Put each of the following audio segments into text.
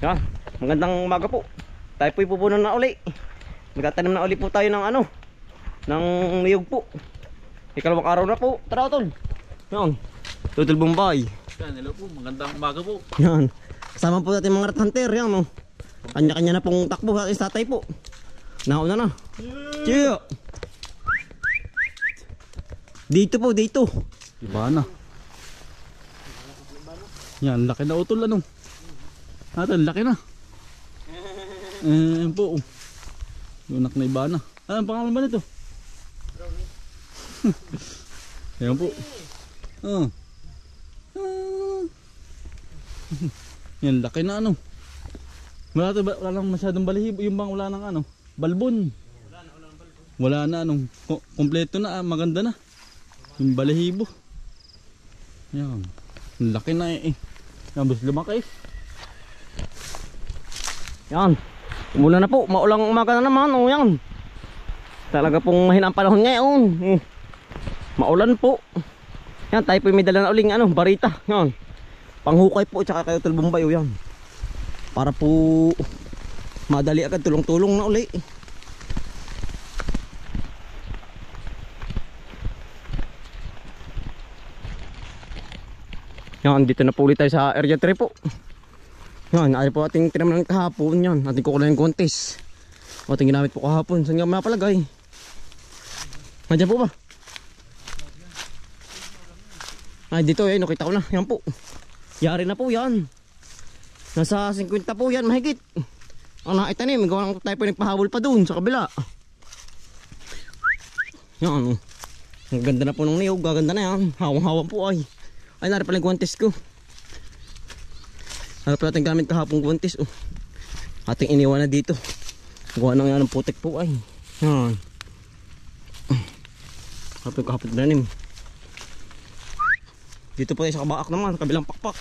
Yan, magandang umaga po. Tayo po'y pupunan na uli. Magtatanim na uli po tayo ng ano, ng niyog po. Ikalawang araw na po. Tara tol. Yan, Tutol Bombay. Yan, hello po, magandang umaga po. Yan, kasama po natin mga rat hunter. Yan no, kanya-kanya na pong takbo sa ating tatay po. Nauna na. Chiyo. Dito po, dito. Iba na. Yan, laki na utol ano. Natin, laki na. Po. Lunak na iba na. Ang pangalan ba nito? Ayan po. Yan, laki na ano. Wala lang masyadong balahibo. Yung bang wala nang ano, balbon. Wala na anong kompleto na, maganda na. Yung balahibo. Yan. Laki na eh. Nabos lumaki. Yan, umulan na po, maulang umaga na naman. O yan, talaga pong mahina ang panahon ngayon. Maulan po. Yan, tayo po may dala na uling ano, barita. Yan, panghukay po, tsaka kayo Tutol Bombay. O yan, para po madali agad, tulong-tulong na uli. Yan, dito na po ulit tayo sa area 3 po. Yan, ay po ating tinaman kahapon yan. Ating kukulan yung contest. Ating ginamit po kahapon. Saan nga mapalagay? Nandiyan po ba? Ay, dito eh. Nakita ko na. Yan po. Yari na po yan. Nasa 50 po yan. Mahigit. Ang naitanim. Gawa lang tayo po nagpahabol pa dun sa kabila. Yan. Ang ganda na po ng niyog. Gaganda na yan. Hawang-hawang po ay. Ay, nari pala yung contest ko. Harap natin gamit kahapong guwantes. Ating iniwan na dito. Gawa na nga ng putik po ay. Yan. Harap yung kahapong danim. Dito po tayo sa kabaak naman. Kabilang pakpak.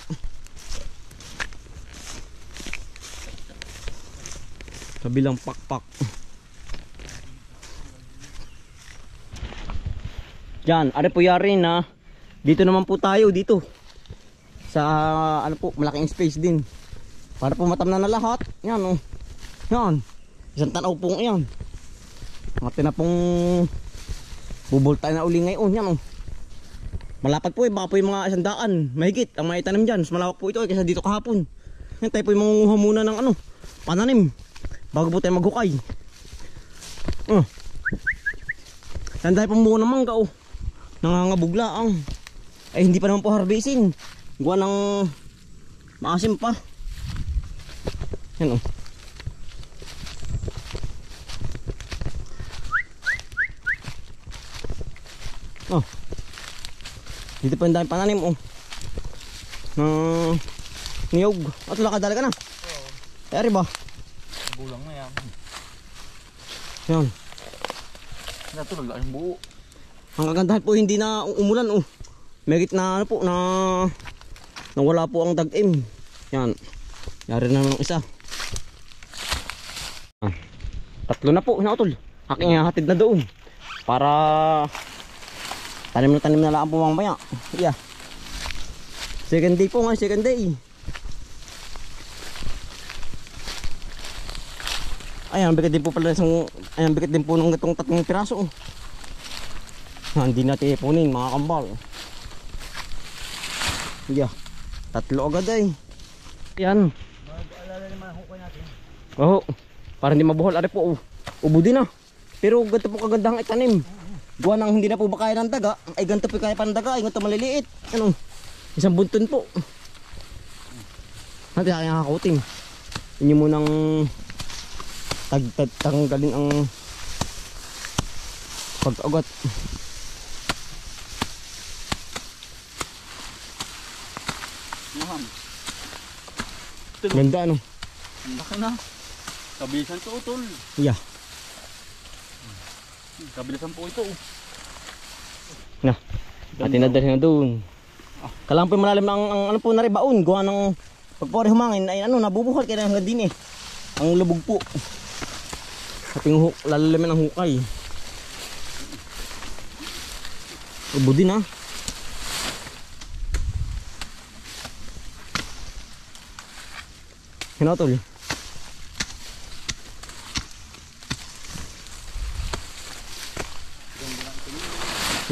Kabilang pakpak. Yan. Ari po yari na. Dito naman po tayo. Dito. Sa ano po, malaking space din. Para po matamnan na lahat. Yan oh. Yan. Isang tanaw po yan. Mati na pong bubultay na uli ngayon. Yan oh. Malapad po eh. Baka po yung mga 100. Mahigit ang may tanim dyan. Mas malawak po ito eh, kaysa dito kahapon. Yan tayo po yung mangunguha muna ng ano, pananim. Bago po tayo maghukay. Yan tayo po muna ng mangga oh. Nangangabugla ang. Ay hindi pa naman po harvesting. Gawa ng maasim pa. Yan o. Dito pa yung dami pananim o. Niyog. At lakadala ka na. Oo. Kaya ba? Bulang na yan. Yan. Natulog lang yung buo. Ang kagandahan po hindi na umulan o. Megit na ano po na nawala po ang dag-im. Yan. Yari na naman ng isa. Tatlo na po, nautol. Aking hatid na doon. Para tanim na lang po mamaya. Yeah. Second day po nga, second day. Ayan, bigat din po pala isang, ayan, bigat din po ng gatong 3 piraso. Hindi natin ipunin mga kambal. Yeah. 3 agad ay. Yan. Mag-alala naman ang hukay natin. Oo. Para hindi mabuhol. Ari po. Ubo din na. Pero ganito po kagandang itanim. Gawa nang hindi na po ba kaya ng daga. Ay ganito po kaya pa ng daga. Ay ganito maliliit. Ano? Isang bunton po. Hindi kaya nakakuting. Inyo munang tanggalin ang pag-agat. Ganda ano? Laki na. Kabilisan to utol. Yeah. Kabilisan po ito. Na. Atin na dali na doon. Kailangan po malalim ang ano po na rin baon. Gawa ng pagpore humangin ay ano nabubuhal kaya hanggang din eh. Ang lubog po. Ating lalamin ang hukay. Ubo din ha. Hinatol.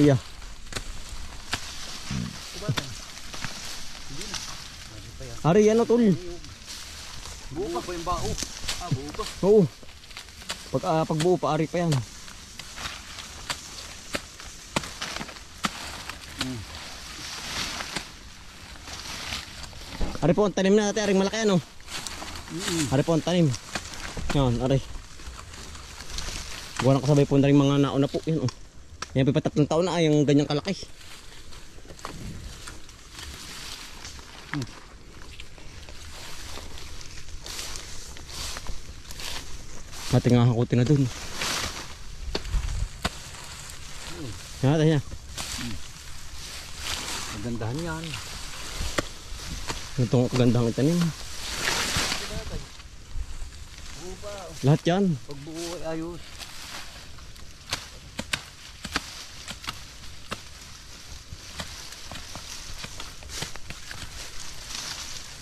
Iya. Ari, ano tol? Buo pa yung bao. Buo pa. Oo. Pag buo pa, ari pa yan. Ari po, ang tanim na natin. Aring malaki ano? Ari po, ang tanim. Yan, ari. Gawa na kasabay po na rin mga nauna po. Yan, oh. Yan pa 3 taon na ay yung ganyang kalaki. Ating hakutin na dun. Yan natin yan. Magandahan yan. Itong kagandang itanim. Lahat yan. Pag buo ay ayos.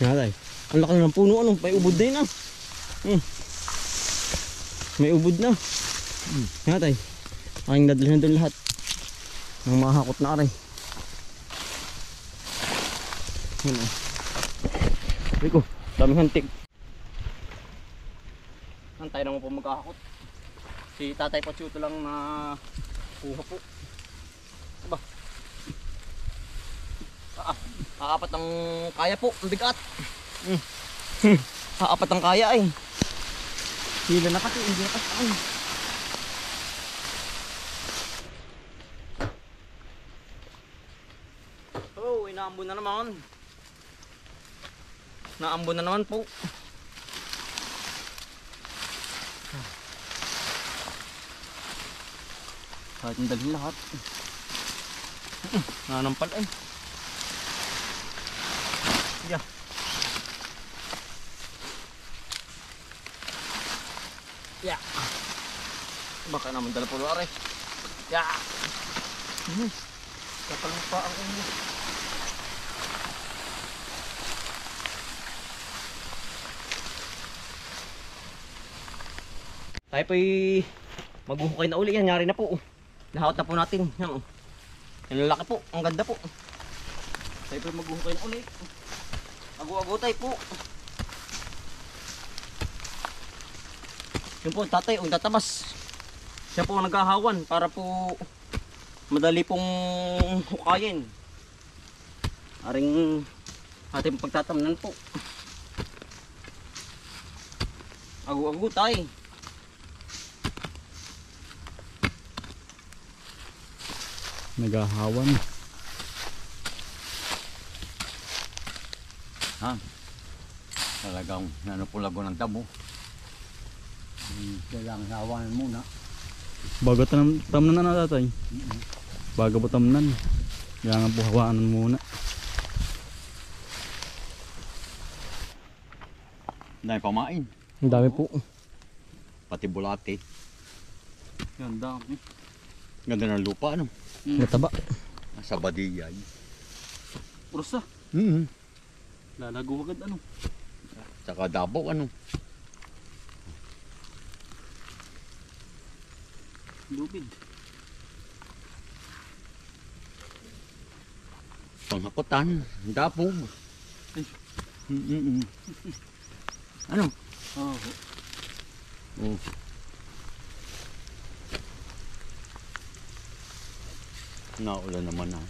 Yan natin. Ang laki ng puno ano. May ubod din ah. May ubod na. Yan natin. Aking dadalhin doon lahat. Ang mahakot na aray. Yan o. Rico, daming hantik. Antay naman po magkakakot. Si Tatay Pachuto lang na kuha po. Diba? Aapat ang kaya po. Ang bigat. Aapat ang kaya eh. Sila na kasi, hindi na kasi. Oh, inaambon na naman. Naambon na naman po. Kahit ang dalhin lahat. Nanampal eh. Yeah. Yeah. Baka naman dala pulo are. Yeah. Kapalupa ang ulo. Tayo po'y maghuhukay na uli yan. Nyari na po. Lahawat na po natin. Yan, oh. Yung lalaki po. Ang ganda po. Tayo po'y maghuhukay na uli. Agu-agu tayo po. Yun po, tatay. Ang tatabas. Siya po ang naghahawan para po madali pong hukayin. Aring ating pagtatamnan po. Agu-agu tayo. Nagahawan. Ha? Talagang nanupulago ng damo. Kailangan hawanan muna. Bago tamnan na natatay. Bago po tamnan. Kailangan po hawanan muna. Dahil pamain. Ang dami po. Pati bulate. Ganda. Ganda ng lupa, ano? Mataba. Sa badiyay. Pursa. Lalago agad ano. Tsaka Davao, ano? Lubid. Panghakutan. Davao. Ano? Oo. Oh. Naulan naman na.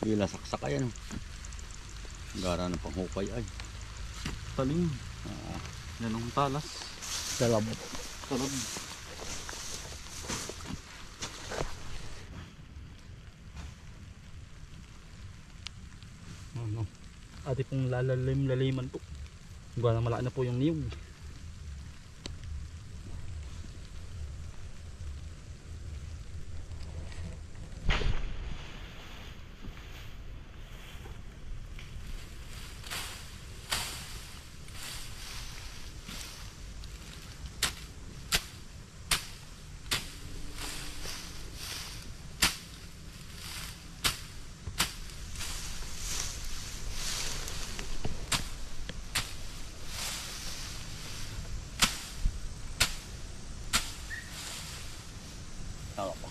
Bila saksak ay ano. Gara na panghukay ay. Taling. Yan ang talas. Dalab. Talab. Ano? Ate pong laliman po. Gawa na malaki na po yung niyong.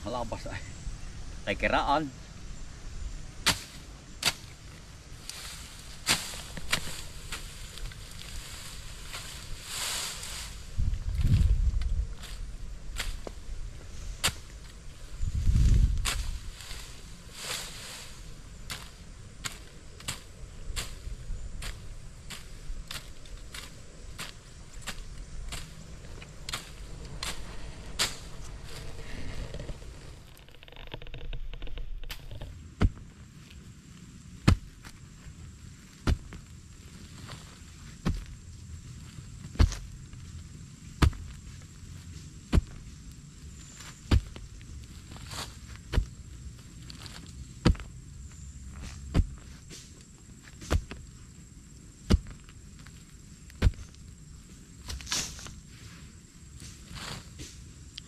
halabas ay. Tay kiraan.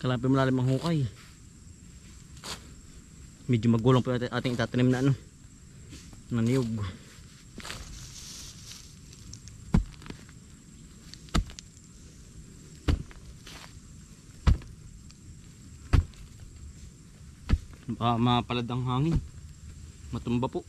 Kalapit malalim ang hukay. Medyo magulang po ating itatanim na na niyog. Mapalad ang hangin. Matumba po.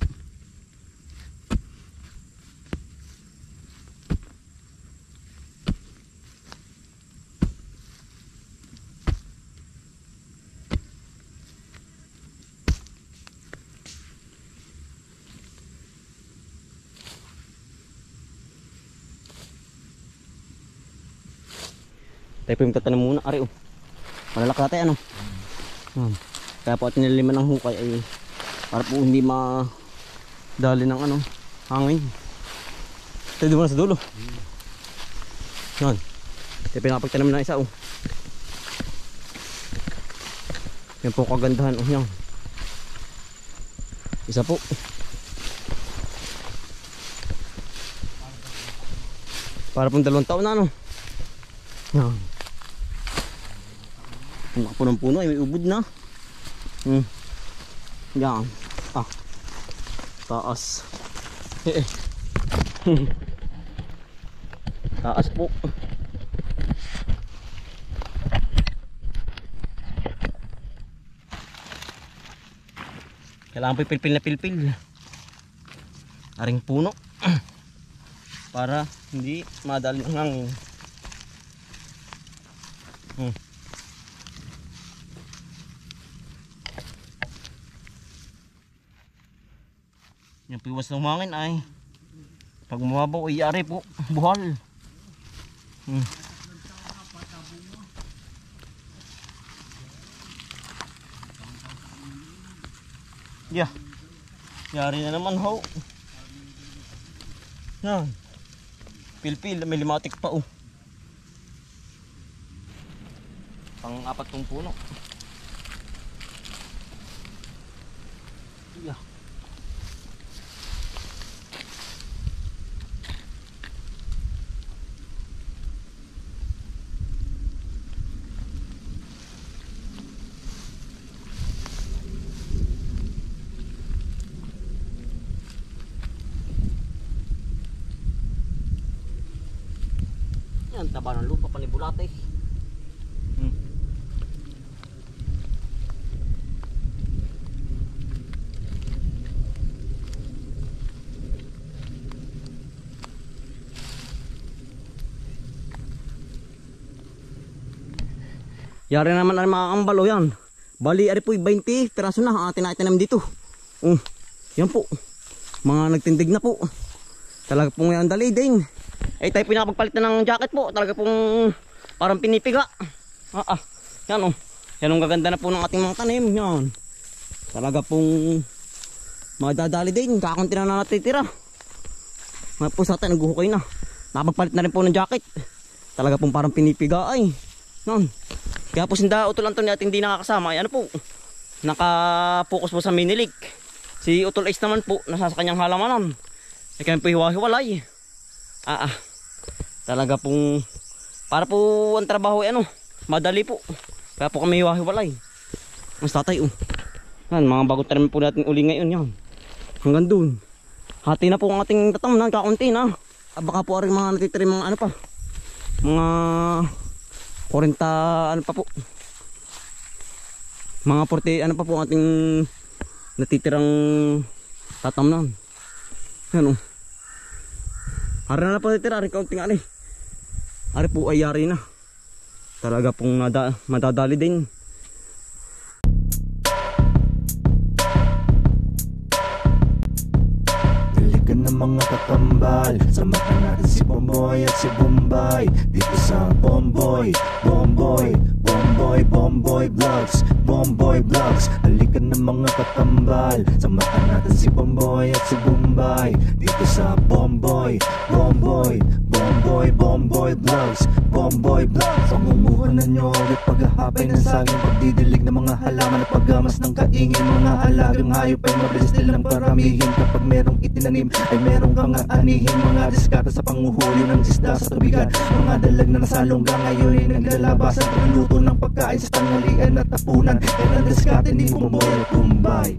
Tayo po yung tatanim muna. Ari malalak natin Kaya po at nililiman ng hukay ay para po hindi madali ng hangin. Tayo doon muna sa dulo. Yan. Tayo pinapagtanim na isa Yan po kagandahan yan. Isa po. Para pong 2 taon na Yan. Ang punong-puno ay may ubod na. Yan. Taas. Taas po. Kailangan po pilpil na pilpil. Aring puno. Para hindi madali ang hangin. Yung piwas ng hangin ay pag bumabaw ay yari po buhal. Yeah. Yari na naman Yan. Pilpil may limatik pa Pang-4 kong puno. Yeah. Yan, taba ng lupa panibulate. Yari naman ang mga kambal yan. Bali ari po 20 piraso na ang atin natin dito. Yan po. Mga nagtindig na po. Talaga pong yan dali din. Ay tayo pinapagpalit na ng jacket po. Talaga pong parang pinipiga. Yan Yan ang gaganda na po ng ating mga tanim. Yan. Talaga pong madadali din. Kakunti na natitira. Mga po sa atin naghuhukay na. Napagpalit na rin po ng jacket. Talaga pong parang pinipiga ay. Yan. Kaya po sinda Utol Antonio at hindi nakakasama ay naka-focus po sa minilig. Si Utol Ace naman po nasa sa kanyang halamanan. Ay kami po hiwa-hiwalay. Talaga pong para po ang trabaho ay madali po. Kaya po kami hiwa-hiwalay. Mas tatay Yan, mga bago tanim po natin uli ngayon yan. Hanggang dun. Hati na po ang ating tatam na kakunti na. Baka po rin mga natitiri mga pa. Mga 40 pa po. Mga 40 ano pa po ating natitirang tatamnan. Yan o. Ari na po natitira, ari kaunting ari. Ari po ay yari na. Talaga pong madadali din. Dalikan ng mga kakambal, samahan natin si Bomboy at si Bombay dito sa Bomboy, Bomboy, Bomboy, Bomboy Vlogs, Bomboy Vlogs. Dalikan ng mga kakambal, samahan natin si Bomboy at si Bombay dito sa Bomboy, Bomboy, Bomboy, Bomboy Vlogs, Bomboy Vlogs. Pangumuhanan nyo at paghahapay ng saging, pagdidilig ng mga halaman at paggamas ng kaingin. Mga alagang hayop ay mabilis nilang paramihin. Kapag merong itinanim ay merong kang aanihin. Mga diskata sa panguhuli ng isda sa tubigan. Mga dalag na nasalongga ngayon ay naglalabasan. Pagluto ng pagkain sa tanghalian at tapunan. Yan ang diskate ni Bomboy at Bombay.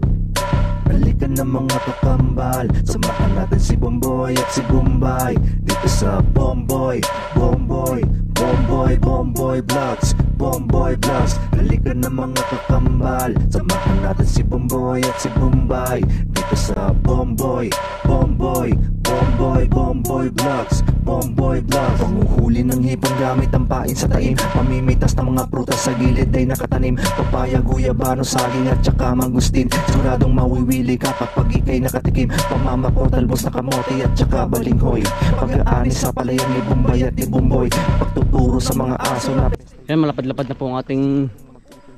Balikan ng mga kakambal, samahan natin si Bomboy at si Bombay dito sa Bomboy, Bomboy, Bomboy, Bomboy Vlogs, Bomboy Vlogs. Balikan ng mga kakambal, samahan natin si Bomboy at si Bombay dito sa Bomboy, Bomboy, Bomboy, Bomboy Vlogs, Bomboy Vlogs. Panguhuli ng hipon gamit ang pain sa taim, pamimitas ng mga prutas sa gilid ay nakatanim. Papaya, guyabano, saging at saka mangustin. Siguradong mawiwili ka kapag ikay nakatikim. Pamamako, talbos na kamote at saka balinghoy. Pag-aani sa palayan ni Bombay at ni Bomboy, pagtuturo sa mga aso na... Yan, malapad-lapad na po ang ating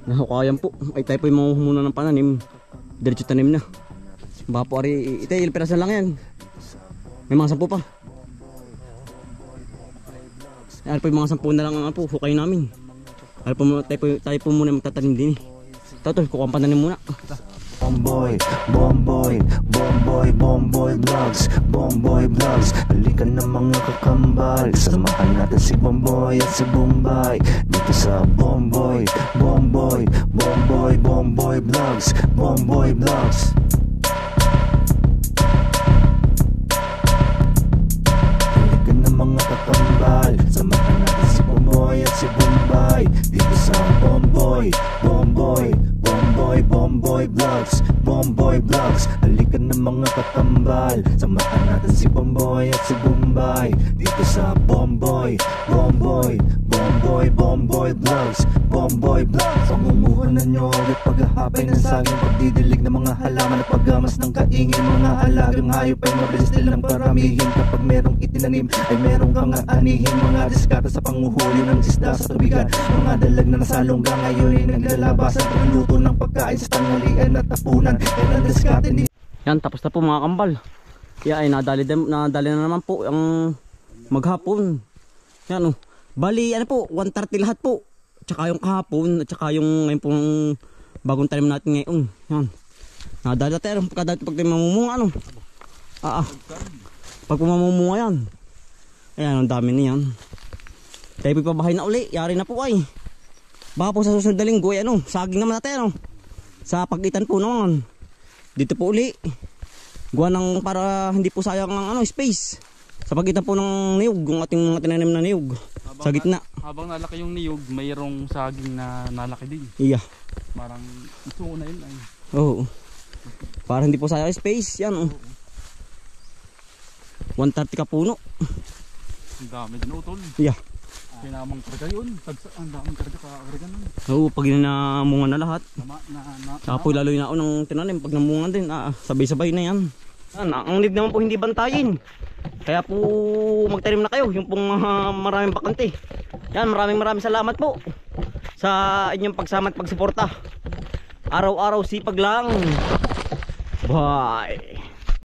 nahukayan po. Ay tayo po yung mga muna ng pananim. Diretso tanim na. Baka po ari, ito ilpirasan lang yan. May mga 10 pa. Yan po yung mga 10 na lang ang po, hukay namin. Tayo po muna magtatanim din eh. Ito, kukuha ang pananim muna. Bomboy, Bomboy, Bomboy, Bomboy Vlogs, Bomboy Vlogs. Balikan ng mga kakambal, samahan natin si Bomboy at si Bombay dito sa Bomboy, Bomboy, Bomboy, Bomboy Vlogs, Bomboy Vlogs. Balikan ng mga kakambal, samahan natin si Bomboy at si Bombay dito sa Bomboy, Bomboy, Bomboy, Bomboy Vlogs, Bomboy Vlogs. Halikan ng mga kakambal, samahan natin si Bomboy at si Bombay dito sa Bomboy, Bomboy, Bomboy, Bomboy Vlogs, Bomboy Vlogs. Pangumuhanan nyo at paghahapay ng saging, pagdidilig ng mga halaman at paggamas ng kaingin. Mga alagang hayop ay mabilis nilang paramihin. Kapag merong itinanim ay merong kang aanihin. Mga diskata sa panguhuli ng isda sa tubigan. Mga dalag na nasalongga ngayon ay naglalabasan. Pagluto ng pagkain sa tanghalian at tapunan. Yan ang diskate ni... Yan, tapos na po mga kambal. Kaya ay nadali na naman po ang maghapon. Yan o. Bali, ano po, 130 lahat po. Tsaka yung kahapon, at tsaka yung ngayon pong bagong tanim natin ngayon. Yan. Nadali na tayo. Pagkadali pag tayo mamumunga, ano. Pag pumamumunga yan. Ayan, ang dami niyan. Tayo po ipabahay na uli. Yari na po ay. Baka po sa susunod na linggo, ano, saging naman natin, ano. Sa pagitan po naman. Dito po uli. Gawa ng para hindi po sayang ang ano, space. Sa pagitan po ng niyog, yung ating mga tinanim na niyog. Sa gitna. Habang nalaki yung niyog, mayroong saging na nalaki din. Iya. Parang gusto ko na yun ay. Oo. Para hindi po sayang space, yan oh. 130 ka puno. Ang dami din utol. Iya. Pinamang karga yun. Ang daming karga kakarga nun. Oo, pag namunga na lahat. Na Saka po lalo yung naon ng tinanim. Pag namunga din, sabay-sabay na yan. Ang need naman po hindi bantayin. Kaya po magtanim na kayo. Yung pong maraming bakante. Yan, maraming salamat po sa inyong pagsama at pagsuporta. Araw-araw sipag lang. Bye.